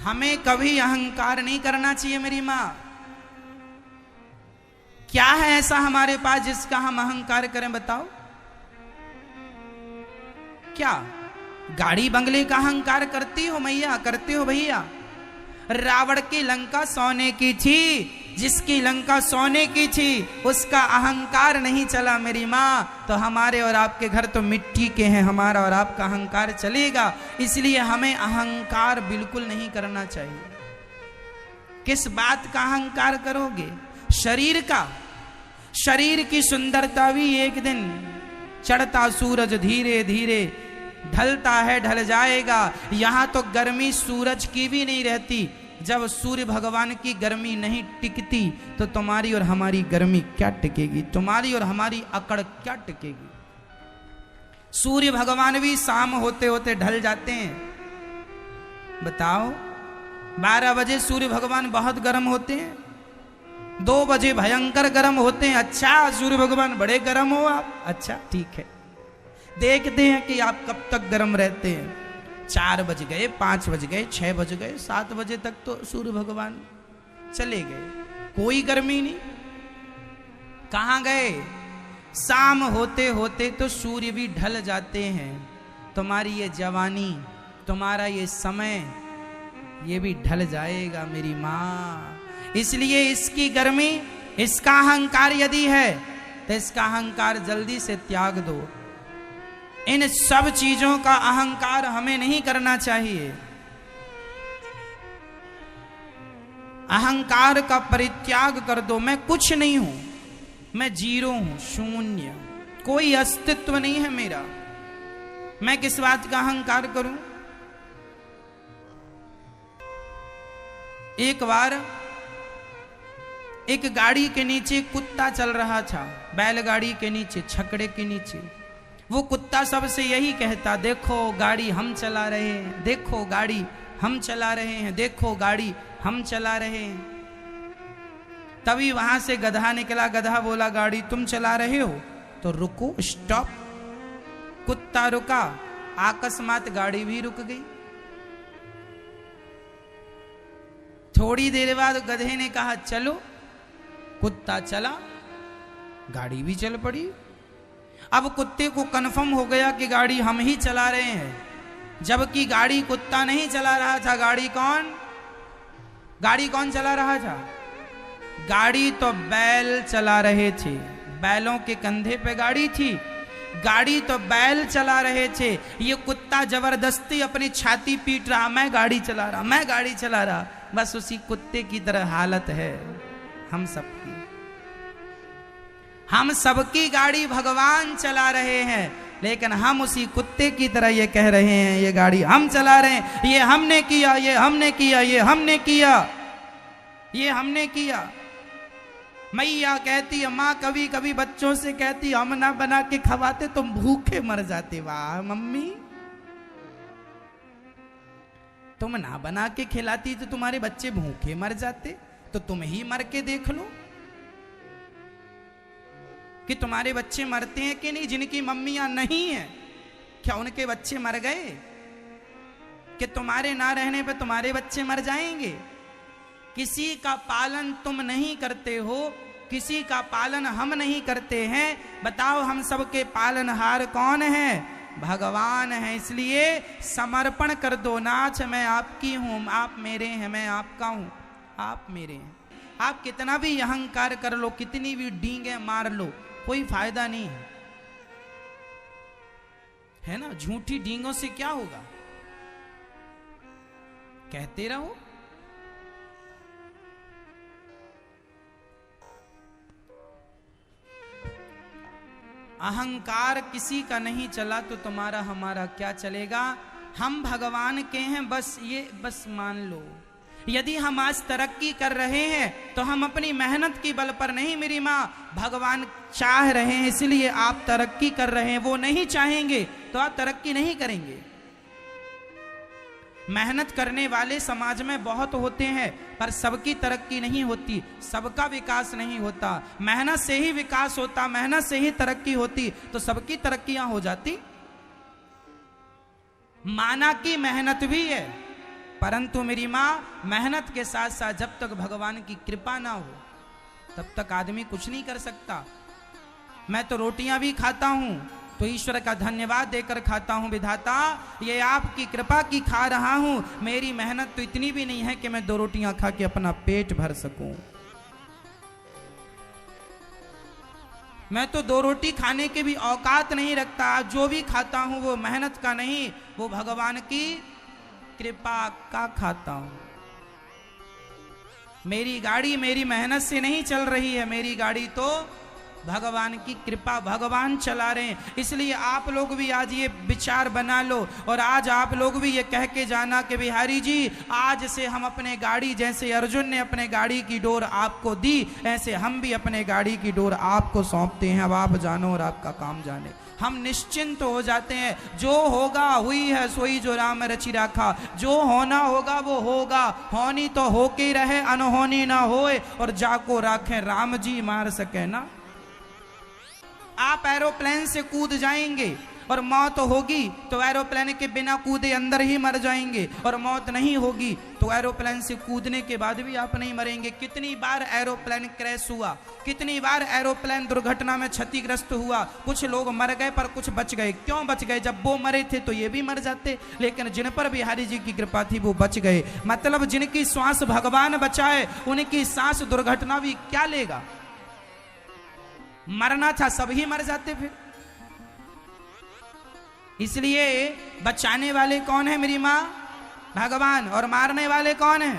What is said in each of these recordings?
हमें कभी अहंकार नहीं करना चाहिए मेरी माँ। क्या है ऐसा हमारे पास जिसका हम अहंकार करें बताओ? क्या गाड़ी बंगले का अहंकार करती हो मैया, करते हो भैया? रावण की लंका सोने की थी, जिसकी लंका सोने की थी उसका अहंकार नहीं चला मेरी माँ, तो हमारे और आपके घर तो मिट्टी के हैं, हमारा और आपका अहंकार चलेगा। इसलिए हमें अहंकार बिल्कुल नहीं करना चाहिए। किस बात का अहंकार करोगे? शरीर का। शरीर की सुंदरता भी एक दिन, चढ़ता सूरज धीरे धीरे ढलता है, ढल जाएगा। यहां तो गर्मी सूरज की भी नहीं रहती। जब सूर्य भगवान की गर्मी नहीं टिकती तो तुम्हारी और हमारी गर्मी क्या टिकेगी? तुम्हारी और हमारी अकड़ क्या टिकेगी? सूर्य भगवान भी शाम होते होते ढल जाते हैं। बताओ, 12 बजे सूर्य भगवान बहुत गर्म होते हैं, 2 बजे भयंकर गर्म होते हैं। अच्छा, सूर्य भगवान बड़े गर्म हो आप? अच्छा ठीक है, देखते हैं कि आप कब तक गर्म रहते हैं। 4 बज गए, 5 बज गए, 6 बज गए, 7 बजे तक तो सूर्य भगवान चले गए, कोई गर्मी नहीं। कहां गए? शाम होते होते तो सूर्य भी ढल जाते हैं। तुम्हारी ये जवानी, तुम्हारा ये समय, ये भी ढल जाएगा मेरी माँ। इसलिए इसकी गर्मी, इसका अहंकार यदि है तो इसका अहंकार जल्दी से त्याग दो। इन सब चीजों का अहंकार हमें नहीं करना चाहिए। अहंकार का परित्याग कर दो। मैं कुछ नहीं हूं, मैं जीरो हूं, शून्य, कोई अस्तित्व नहीं है मेरा। मैं किस बात का अहंकार करूं? एक बार एक गाड़ी के नीचे कुत्ता चल रहा था, बैलगाड़ी के नीचे, छकड़े के नीचे। वो कुत्ता सबसे यही कहता, देखो गाड़ी हम चला रहे हैं, देखो गाड़ी हम चला रहे हैं, देखो गाड़ी हम चला रहे हैं। तभी वहां से गधा निकला। गधा बोला, गाड़ी तुम चला रहे हो तो रुको, स्टॉप। कुत्ता रुका, अकस्मात गाड़ी भी रुक गई। थोड़ी देर बाद गधे ने कहा चलो, कुत्ता चला, गाड़ी भी चल पड़ी। अब कुत्ते को कन्फर्म हो गया कि गाड़ी हम ही चला रहे हैं, जबकि गाड़ी कुत्ता नहीं चला रहा था। गाड़ी कौन चला रहा था? गाड़ी तो बैल चला रहे थे। बैलों के कंधे पे गाड़ी थी, गाड़ी तो बैल चला रहे थे। ये कुत्ता जबरदस्ती अपनी छाती पीट रहा, मैं गाड़ी चला रहा, मैं गाड़ी चला रहा। बस उसी कुत्ते की तरह हालत है हम सबकी। हम सबकी गाड़ी भगवान चला रहे हैं, लेकिन हम उसी कुत्ते की तरह ये कह रहे हैं ये गाड़ी हम चला रहे हैं, ये हमने किया, ये हमने किया, ये हमने किया, ये हमने किया। मैया कहती है, माँ कभी कभी बच्चों से कहती, हम ना बना के खवाते तुम भूखे मर जाते। वाह मम्मी, तुम ना बना के खिलाती तो तुम्हारे बच्चे भूखे मर जाते। तो तुम ही मर के देख लो कि तुम्हारे बच्चे मरते हैं कि नहीं। जिनकी मम्मियां नहीं है, क्या उनके बच्चे मर गए? कि तुम्हारे ना रहने पे तुम्हारे बच्चे मर जाएंगे? किसी का पालन तुम नहीं करते हो, किसी का पालन हम नहीं करते हैं। बताओ, हम सबके पालनहार कौन है? भगवान है। इसलिए समर्पण कर दो। नाथ मैं आपकी हूं, आप मेरे हैं, मैं आपका हूं, आप मेरे हैं। आप कितना भी अहंकार कर लो, कितनी भी डींगे मार लो, कोई फायदा नहीं है, है ना। झूठी डींगों से क्या होगा? कहते रहो। अहंकार किसी का नहीं चला तो तुम्हारा हमारा क्या चलेगा? हम भगवान के हैं, बस मान लो। यदि हम आज तरक्की कर रहे हैं तो हम अपनी मेहनत की बल पर नहीं मेरी माँ, भगवान चाह रहे हैं इसलिए आप तरक्की कर रहे हैं। वो नहीं चाहेंगे तो आप तरक्की नहीं करेंगे। मेहनत करने वाले समाज में बहुत होते हैं, पर सबकी तरक्की नहीं होती, सबका विकास नहीं होता। मेहनत से ही विकास होता, मेहनत से ही तरक्की होती, तो सबकी तरक्कियां हो जाती। माना कि मेहनत भी है परंतु मेरी माँ मेहनत के साथ साथ जब तक भगवान की कृपा ना हो तब तक आदमी कुछ नहीं कर सकता। मैं तो रोटियां भी खाता हूं तो ईश्वर का धन्यवाद देकर खाता हूं, विधाता ये आपकी कृपा की खा रहा हूं, मेरी मेहनत तो इतनी भी नहीं है कि मैं 2 रोटियां खा के अपना पेट भर सकूं। मैं तो 2 रोटी खाने के भी औकात नहीं रखता। जो भी खाता हूं वो मेहनत का नहीं, वो भगवान की कृपा का खाता हूं। मेरी गाड़ी मेरी मेहनत से नहीं चल रही है, मेरी गाड़ी तो भगवान की कृपा, भगवान चला रहे हैं। इसलिए आप लोग भी आज ये विचार बना लो और आज आप लोग भी ये कह के जाना कि बिहारी जी आज से हम अपने गाड़ी, जैसे अर्जुन ने अपने गाड़ी की डोर आपको दी ऐसे हम भी अपने गाड़ी की डोर आपको सौंपते हैं। अब आप जानो और आपका काम जाने। हम निश्चिंत हो जाते हैं। जो होगा हुई है सोई जो राम रचि राखा, जो होना होगा वो होगा, होनी तो होके रहे अनहोनी ना होए, और जाको राखें राम जी मार सके ना। आप एरोप्लेन से कूद जाएंगे और मौत होगी तो एरोप्लेन के बिना कूदे अंदर ही मर जाएंगे, और मौत नहीं होगी तो एरोप्लेन से कूदने के बाद भी आप नहीं मरेंगे। कितनी बार एरोप्लेन क्रैश हुआ, कितनी बार एरोप्लेन दुर्घटना में क्षतिग्रस्त हुआ, कुछ लोग मर गए पर कुछ बच गए। क्यों बच गए? जब वो मरे थे तो ये भी मर जाते, लेकिन जिन पर बिहारी जी की कृपा थी वो बच गए। मतलब जिनकी सांस भगवान बचाए उनकी सांस दुर्घटना भी क्या लेगा। मरना था सभी मर जाते फिर। इसलिए बचाने वाले कौन है मेरी माँ? भगवान। और मारने वाले कौन है?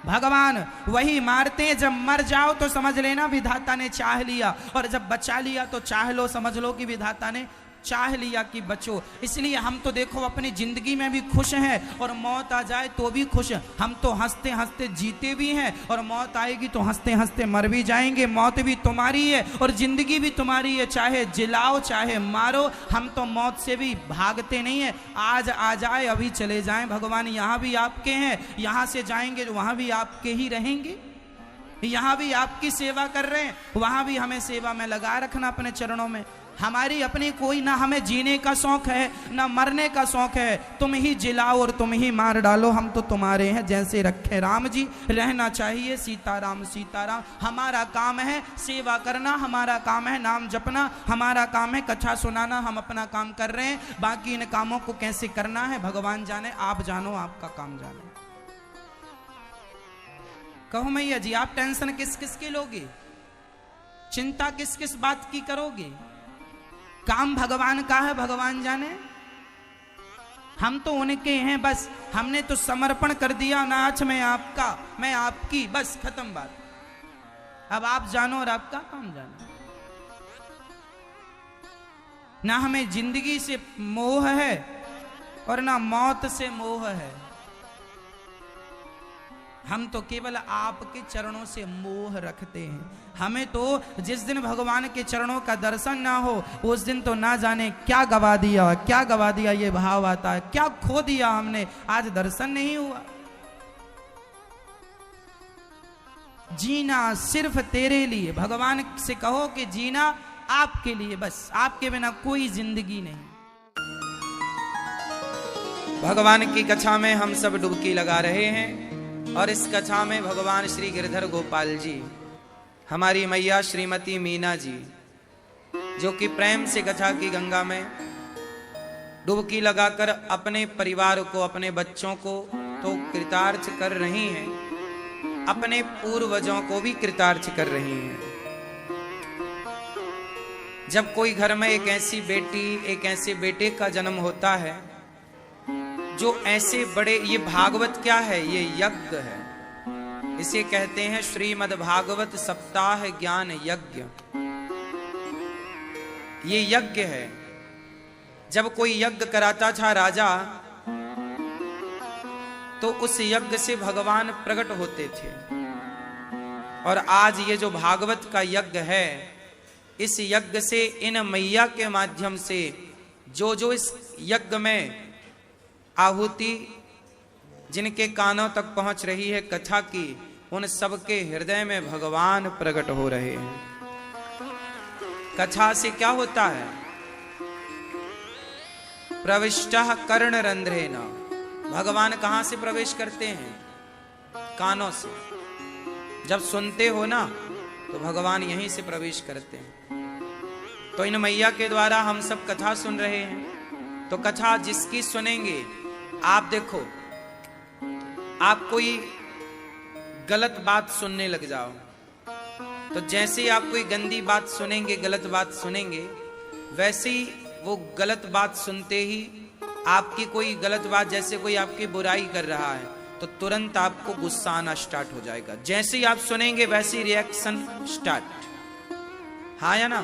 भगवान। वही मारते हैं। जब मर जाओ तो समझ लेना विधाता ने चाह लिया, और जब बचा लिया तो चाह लो, समझ लो कि विधाता ने चाह लिया कि बचो। इसलिए हम तो देखो अपनी जिंदगी में भी खुश हैं और मौत आ जाए तो भी खुश। हम तो हंसते हंसते जीते भी हैं और मौत आएगी तो हंसते हंसते मर भी जाएंगे। मौत भी तुम्हारी है और जिंदगी भी तुम्हारी है, चाहे जिलाओ चाहे मारो। हम तो मौत से भी भागते नहीं है। आज आ जाए अभी चले जाएं, भगवान यहाँ भी आपके हैं। यहाँ से जाएंगे तो वहाँ भी आपके ही रहेंगे। यहाँ भी आपकी सेवा कर रहे हैं, वहाँ भी हमें सेवा में लगा रखना अपने चरणों में। हमारी अपनी कोई ना हमें जीने का शौक है ना मरने का शौक है। तुम ही जिलाओ और तुम ही मार डालो, हम तो तुम्हारे हैं जैसे रखे राम जी। रहना चाहिए सीताराम सीताराम। हमारा काम है सेवा करना, हमारा काम है नाम जपना, हमारा काम है कथा सुनाना। हम अपना काम कर रहे हैं, बाकी इन कामों को कैसे करना है भगवान जाने, आप जानो, आपका काम जाने। कहो मैया जी आप टेंशन किस किस की लोगे, चिंता किस किस बात की करोगे? काम भगवान का है, भगवान जाने। हम तो उनके हैं बस, हमने तो समर्पण कर दिया। नाच मैं आपका मैं आपकी, बस खत्म बात। अब आप जानो और आपका काम जानो। ना हमें जिंदगी से मोह है और ना मौत से मोह है। हम तो केवल आपके चरणों से मोह रखते हैं। हमें तो जिस दिन भगवान के चरणों का दर्शन ना हो उस दिन तो ना जाने क्या गवा दिया, क्या गवा दिया, ये भाव आता है। क्या खो दिया हमने, आज दर्शन नहीं हुआ। जीना सिर्फ तेरे लिए, भगवान से कहो कि जीना आपके लिए, बस आपके बिना कोई जिंदगी नहीं। भगवान की कथा में हम सब डुबकी लगा रहे हैं और इस कथा में भगवान श्री गिरधर गोपाल जी, हमारी मैया श्रीमती मीना जी, जो कि प्रेम से कथा की गंगा में डुबकी लगाकर अपने परिवार को, अपने बच्चों को तो कृतार्थ कर रही हैं, अपने पूर्वजों को भी कृतार्थ कर रही हैं। जब कोई घर में एक ऐसी बेटी, एक ऐसे बेटे का जन्म होता है जो ऐसे बड़े, ये भागवत क्या है, ये यज्ञ है। इसे कहते हैं श्रीमद् भागवत सप्ताह ज्ञान यज्ञ। ये यज्ञ है। जब कोई यज्ञ कराता था राजा तो उस यज्ञ से भगवान प्रकट होते थे। और आज ये जो भागवत का यज्ञ है, इस यज्ञ से इन मैया के माध्यम से जो जो इस यज्ञ में आहुति जिनके कानों तक पहुंच रही है कथा की, उन सबके हृदय में भगवान प्रकट हो रहे हैं। कथा से क्या होता है? प्रविष्टः कर्णरंध्रेण भगवान कहां से प्रवेश करते हैं? कानों से। जब सुनते हो ना तो भगवान यहीं से प्रवेश करते हैं। तो इन मैया के द्वारा हम सब कथा सुन रहे हैं। तो कथा जिसकी सुनेंगे, आप देखो, आप कोई गलत बात सुनने लग जाओ, तो जैसे ही आप कोई गंदी बात सुनेंगे, गलत बात सुनेंगे, वैसे ही वो गलत बात सुनते ही आपकी कोई गलत बात, जैसे कोई आपकी बुराई कर रहा है, तो तुरंत आपको गुस्सा आना स्टार्ट हो जाएगा। जैसे ही आप सुनेंगे वैसे ही रिएक्शन स्टार्ट। हाँ या ना?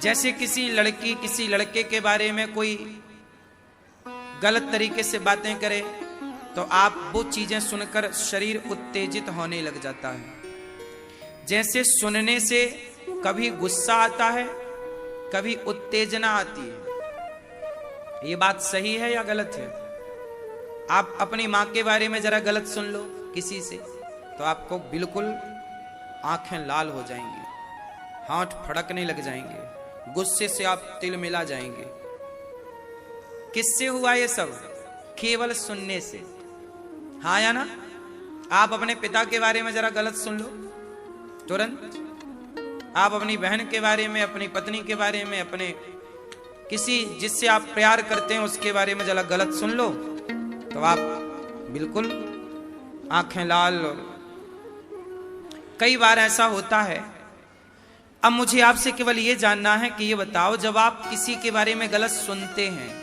जैसे किसी लड़की किसी लड़के के बारे में कोई गलत तरीके से बातें करे, तो आप वो चीजें सुनकर शरीर उत्तेजित होने लग जाता है। जैसे सुनने से कभी गुस्सा आता है, कभी उत्तेजना आती है। ये बात सही है या गलत है? आप अपनी माँ के बारे में जरा गलत सुन लो किसी से, तो आपको बिल्कुल आंखें लाल हो जाएंगी, हाथ फड़कने लग जाएंगे, गुस्से से आप तिल मिला जाएंगे। किससे हुआ ये सब? केवल सुनने से। हाँ या ना? आप अपने पिता के बारे में जरा गलत सुन लो, तुरंत। आप अपनी बहन के बारे में, अपनी पत्नी के बारे में, अपने किसी जिससे आप प्यार करते हैं उसके बारे में जरा गलत सुन लो, तो आप बिल्कुल आंखें लाल। कई बार ऐसा होता है। अब मुझे आपसे केवल ये जानना है कि ये बताओ, जब आप किसी के बारे में गलत सुनते हैं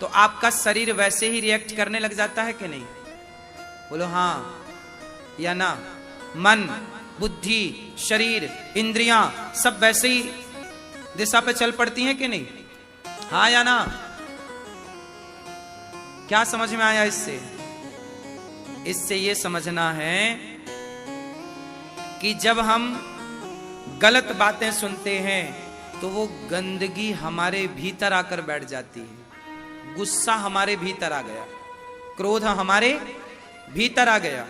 तो आपका शरीर वैसे ही रिएक्ट करने लग जाता है कि नहीं? बोलो हाँ या ना? मन, बुद्धि, शरीर, इंद्रियां सब वैसे ही दिशा पे चल पड़ती हैं कि नहीं? हाँ या ना? क्या समझ में आया इससे? इससे ये समझना है कि जब हम गलत बातें सुनते हैं तो वो गंदगी हमारे भीतर आकर बैठ जाती है। गुस्सा हमारे भीतर आ गया, क्रोध हमारे भीतर आ गया।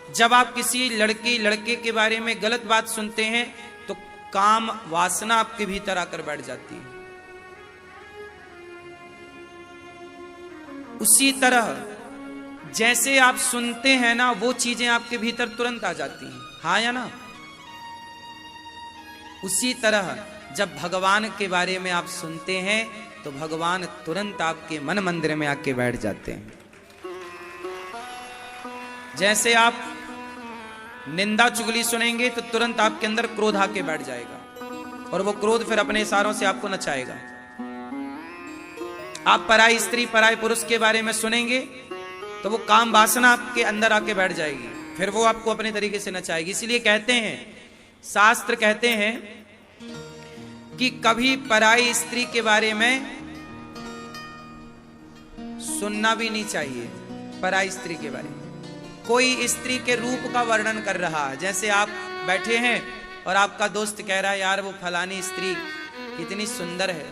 जब आप किसी लड़की लड़के के बारे में गलत बात सुनते हैं तो काम वासना आपके भीतर आकर बैठ जाती है। उसी तरह जैसे आप सुनते हैं ना, वो चीजें आपके भीतर तुरंत आ जाती हैं। हाँ या ना? उसी तरह जब भगवान के बारे में आप सुनते हैं तो भगवान तुरंत आपके मन मंदिर में आके बैठ जाते हैं। जैसे आप निंदा चुगली सुनेंगे तो तुरंत आपके अंदर क्रोध आके बैठ जाएगा, और वो क्रोध फिर अपने इशारों से आपको नचाएगा। आप पराई स्त्री पराई पुरुष के बारे में सुनेंगे तो वो काम वासना आपके अंदर आके बैठ जाएगी, फिर वो आपको अपने तरीके से नचाएगी। इसलिए कहते हैं, शास्त्र कहते हैं कि कभी पराई स्त्री के बारे में सुनना भी नहीं चाहिए। पराई स्त्री के बारे में कोई स्त्री के रूप का वर्णन कर रहा है, जैसे आप बैठे हैं और आपका दोस्त कह रहा है, यार वो फलानी स्त्री कितनी सुंदर है,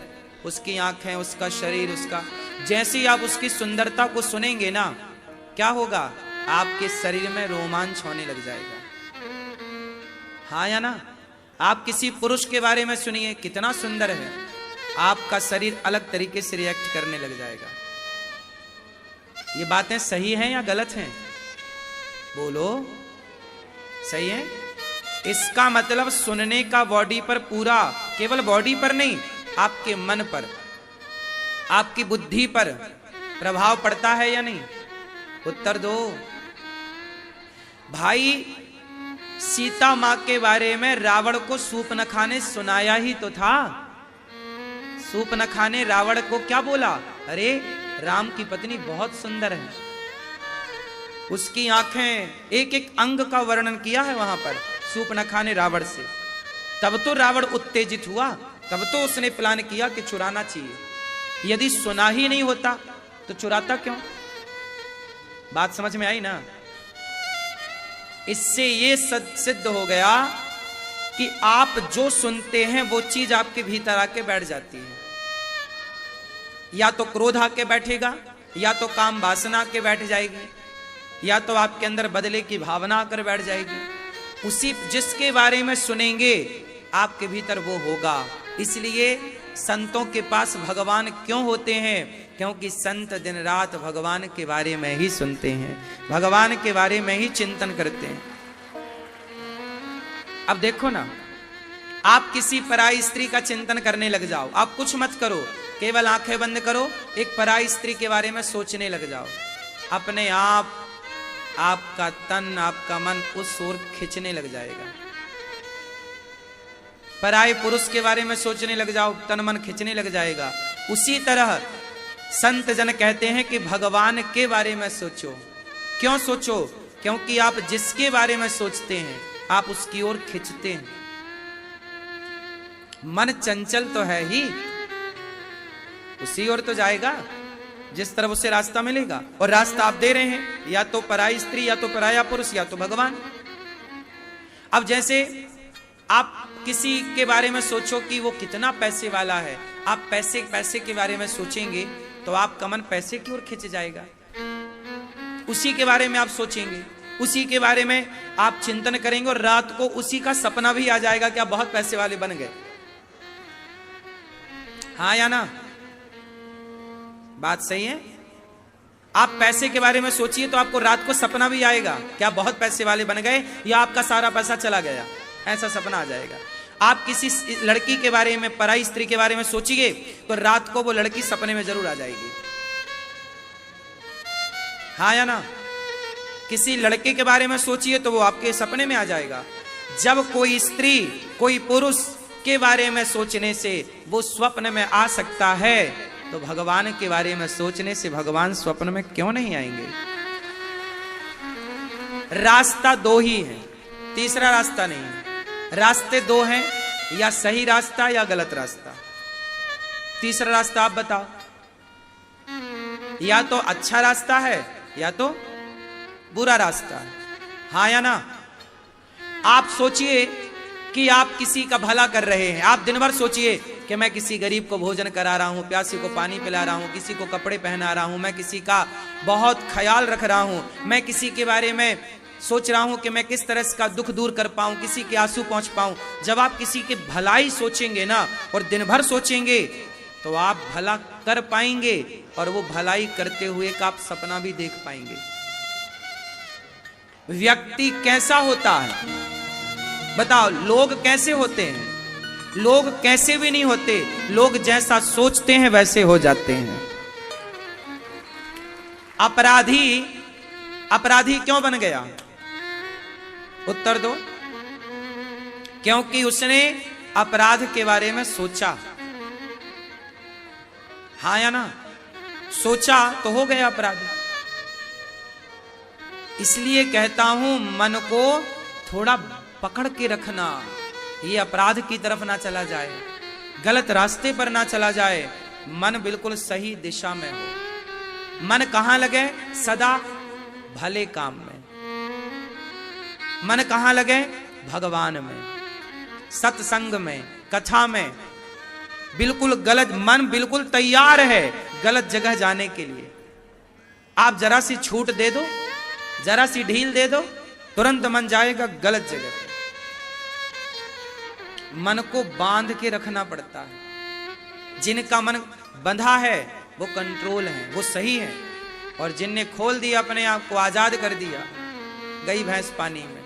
उसकी आंखें, उसका शरीर, उसका, जैसे ही आप उसकी सुंदरता को सुनेंगे ना, क्या होगा? आपके शरीर में रोमांच होने लग जाएगा। हाँ या ना? आप किसी पुरुष के बारे में सुनिए, कितना सुंदर है, आपका शरीर अलग तरीके से रिएक्ट करने लग जाएगा। ये बातें सही हैं या गलत हैं? बोलो, सही है? इसका मतलब सुनने का बॉडी पर पूरा, केवल बॉडी पर नहीं, आपके मन पर, आपकी बुद्धि पर प्रभाव पड़ता है या नहीं? उत्तर दो भाई। सीता मां के बारे में रावण को सूर्पनखा ने सुनाया ही तो था। सूर्पनखा ने रावण को क्या बोला? अरे राम की पत्नी बहुत सुंदर है, उसकी आंखें, एक एक अंग का वर्णन किया है वहां पर सूर्पनखा ने रावण से। तब तो रावण उत्तेजित हुआ, तब तो उसने प्लान किया कि चुराना चाहिए। यदि सुना ही नहीं होता तो चुराता क्यों? बात समझ में आई ना? इससे ये सिद्ध हो गया कि आप जो सुनते हैं वो चीज आपके भीतर आके बैठ जाती है। या तो क्रोध आके बैठेगा, या तो काम वासना आके बैठ जाएगी, या तो आपके अंदर बदले की भावना आकर बैठ जाएगी। उसी जिसके बारे में सुनेंगे आपके भीतर वो होगा। इसलिए संतों के पास भगवान क्यों होते हैं? क्योंकि संत दिन रात भगवान के बारे में ही सुनते हैं, भगवान के बारे में ही चिंतन करते हैं। अब देखो ना, आप किसी पराई स्त्री का चिंतन करने लग जाओ, आप कुछ मत करो, केवल आंखें बंद करो, एक पराई स्त्री के बारे में सोचने लग जाओ, अपने आप आपका तन, आपका मन उस ओर खींचने लग जाएगा। पराये पुरुष के बारे में सोचने लग जाओ, तन मन खींचने लग जाएगा। उसी तरह संत जन कहते हैं कि भगवान के बारे में सोचो। क्यों सोचो? क्योंकि आप जिसके बारे में सोचते हैं आप उसकी ओर खींचते हैं। मन चंचल तो है ही, उसी ओर तो जाएगा जिस तरफ उसे रास्ता मिलेगा, और रास्ता आप दे रहे हैं, या तो पराई स्त्री, या तो पराया पुरुष, या तो भगवान। अब जैसे आप किसी के बारे में सोचो कि वो कितना पैसे वाला है, आप पैसे के बारे में सोचेंगे तो आपका मन पैसे की ओर खिंच जाएगा। उसी के बारे में आप सोचेंगे, उसी के बारे में आप चिंतन करेंगे, और रात को उसी का सपना भी आ जाएगा कि आप बहुत पैसे वाले बन गए। हाँ या ना? बात सही है? आप पैसे के बारे में सोचिए तो आपको रात को सपना भी आएगा कि आप बहुत पैसे वाले बन गए, या आपका सारा पैसा चला गया, ऐसा सपना आ जाएगा। आप किसी लड़की के बारे में, पराई स्त्री के बारे में सोचिए तो रात को वो लड़की सपने में जरूर आ जाएगी। हाँ या ना? किसी लड़के के बारे में सोचिए तो वो आपके सपने में आ जाएगा। जब कोई स्त्री, कोई पुरुष के बारे में सोचने से वो स्वप्न में आ सकता है, तो भगवान के बारे में सोचने से भगवान स्वप्न में क्यों नहीं आएंगे? रास्ता दो ही है, तीसरा रास्ता नहीं है। रास्ते दो हैं, या सही रास्ता या गलत रास्ता। तीसरा रास्ता आप बताओ। या तो अच्छा रास्ता है या तो बुरा रास्ता है। हाँ या ना? आप सोचिए कि आप किसी का भला कर रहे हैं। आप दिन भर सोचिए कि मैं किसी गरीब को भोजन करा रहा हूं, प्यासी को पानी पिला रहा हूं, किसी को कपड़े पहना रहा हूं, मैं किसी का बहुत ख्याल रख रहा हूं, मैं किसी के बारे में सोच रहा हूं कि मैं किस तरह इसका दुख दूर कर पाऊं, किसी के आंसू पहुंच पाऊं। जब आप किसी के भलाई सोचेंगे ना, और दिन भर सोचेंगे, तो आप भला कर पाएंगे, और वो भलाई करते हुए का आप सपना भी देख पाएंगे। व्यक्ति कैसा होता है बताओ? लोग कैसे होते हैं? लोग कैसे भी नहीं होते, लोग जैसा सोचते हैं वैसे हो जाते हैं। अपराधी क्यों बन गया? उत्तर दो। क्योंकि उसने अपराध के बारे में सोचा। हाँ या ना? सोचा तो हो गया अपराधी। इसलिए कहता हूं, मन को थोड़ा पकड़ के रखना, ये अपराध की तरफ ना चला जाए, गलत रास्ते पर ना चला जाए, मन बिल्कुल सही दिशा में हो। मन कहां लगे? सदा भले काम में। मन कहां लगे? भगवान में, सत्संग में, कथा में। बिल्कुल गलत, मन बिल्कुल तैयार है गलत जगह जाने के लिए। आप जरा सी छूट दे दो, जरा सी ढील दे दो, तुरंत मन जाएगा गलत जगह पे। मन को बांध के रखना पड़ता है। जिनका मन बंधा है वो कंट्रोल है, वो सही है, और जिनने खोल दिया अपने आप को, आजाद कर दिया, गई भैंस पानी में।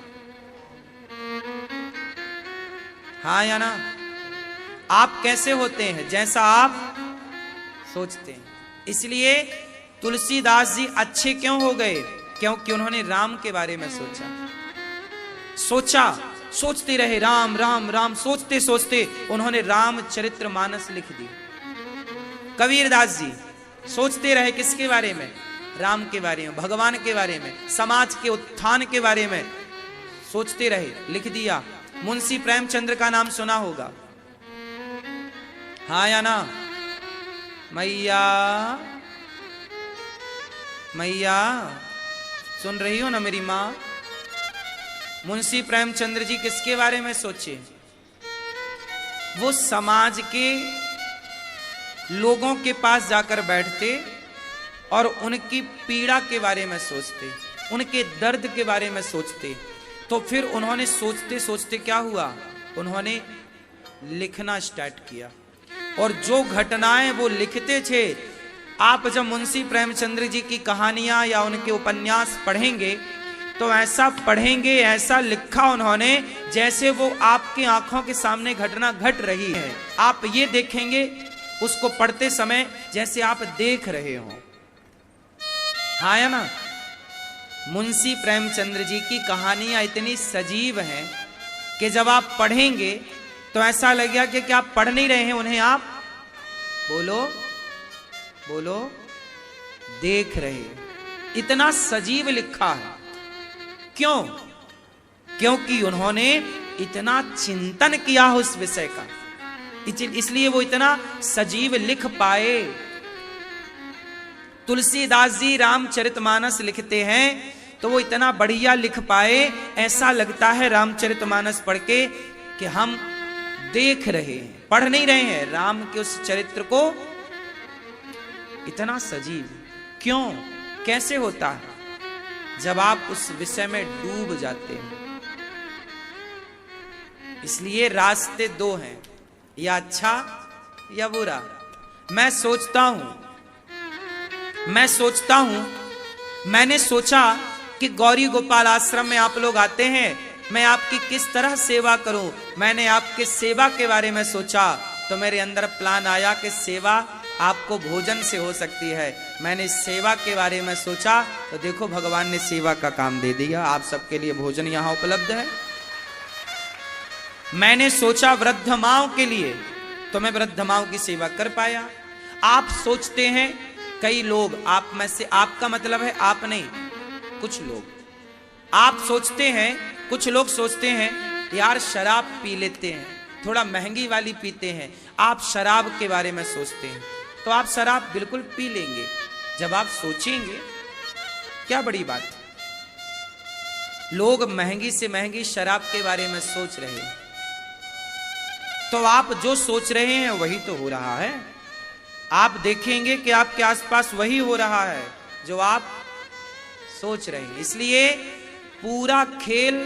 हाँ या ना? आप कैसे होते हैं? जैसा आप सोचते हैं। इसलिए तुलसीदास जी अच्छे क्यों हो गए? क्योंकि उन्होंने राम के बारे में सोचते रहे, राम राम राम, सोचते सोचते उन्होंने रामचरितमानस लिख दी। कबीरदास जी सोचते रहे किसके बारे में? राम के बारे में, भगवान के बारे में, समाज के उत्थान के बारे में सोचते रहे, लिख दिया। मुंशी प्रेमचंद्र का नाम सुना होगा। हाँ या ना? मैया मैया सुन रही हो ना मेरी माँ? मुंशी प्रेमचंद्र जी किसके बारे में सोचे? वो समाज के लोगों के पास जाकर बैठते और उनकी पीड़ा के बारे में सोचते, उनके दर्द के बारे में सोचते। तो फिर उन्होंने सोचते सोचते क्या हुआ? उन्होंने लिखना स्टार्ट किया। और जो घटनाएं वो लिखते थे, आप जब मुंशी प्रेमचंद्र जी की कहानियां या उनके उपन्यास पढ़ेंगे तो ऐसा पढ़ेंगे, ऐसा लिखा उन्होंने जैसे वो आपकी आंखों के सामने घटना घट रही है। आप ये देखेंगे उसको पढ़ते समय जैसे आप देख रहे हो। हाँ या ना? मुंशी प्रेमचंद्र जी की कहानियां इतनी सजीव हैं कि जब आप पढ़ेंगे तो ऐसा लगेगा कि क्या आप पढ़ नहीं रहे हैं उन्हें, आप बोलो बोलो देख रहे हैं। इतना सजीव लिखा है। क्यों? क्योंकि उन्होंने इतना चिंतन किया उस विषय का, इसलिए वो इतना सजीव लिख पाए। तुलसीदास जी रामचरितमानस लिखते हैं तो वो इतना बढ़िया लिख पाए, ऐसा लगता है रामचरितमानस पढ़ के कि हम देख रहे हैं, पढ़ नहीं रहे हैं राम के उस चरित्र को। इतना सजीव क्यों, कैसे होता है? जब आप उस विषय में डूब जाते हैं। इसलिए रास्ते दो हैं, या अच्छा या बुरा। मैं सोचता हूं, मैंने सोचा कि गौरी गोपाल आश्रम में आप लोग आते हैं, मैं आपकी किस तरह सेवा करूं। मैंने आपके सेवा के बारे में सोचा तो मेरे अंदर प्लान आया कि सेवा आपको भोजन से हो सकती है। मैंने सेवा के बारे में सोचा तो देखो भगवान ने सेवा का काम दे दिया, आप सबके लिए भोजन यहां उपलब्ध है। मैंने सोचा वृद्ध माओं के लिए तो मैं वृद्ध माओं की सेवा कर पाया। आप सोचते हैं, कई लोग, आप में से, आपका मतलब है आप नहीं, कुछ लोग आप सोचते हैं, कुछ लोग सोचते हैं यार शराब पी लेते हैं, थोड़ा महंगी वाली पीते हैं। आप शराब के बारे में सोचते हैं तो आप शराब बिल्कुल पी लेंगे जब आप सोचेंगे। क्या बड़ी बात, लोग महंगी से महंगी शराब के बारे में सोच रहे हैं, तो आप जो सोच रहे हैं वही तो हो रहा है। आप देखेंगे कि आपके आसपास वही हो रहा है जो आप सोच रहे हैं। इसलिए पूरा खेल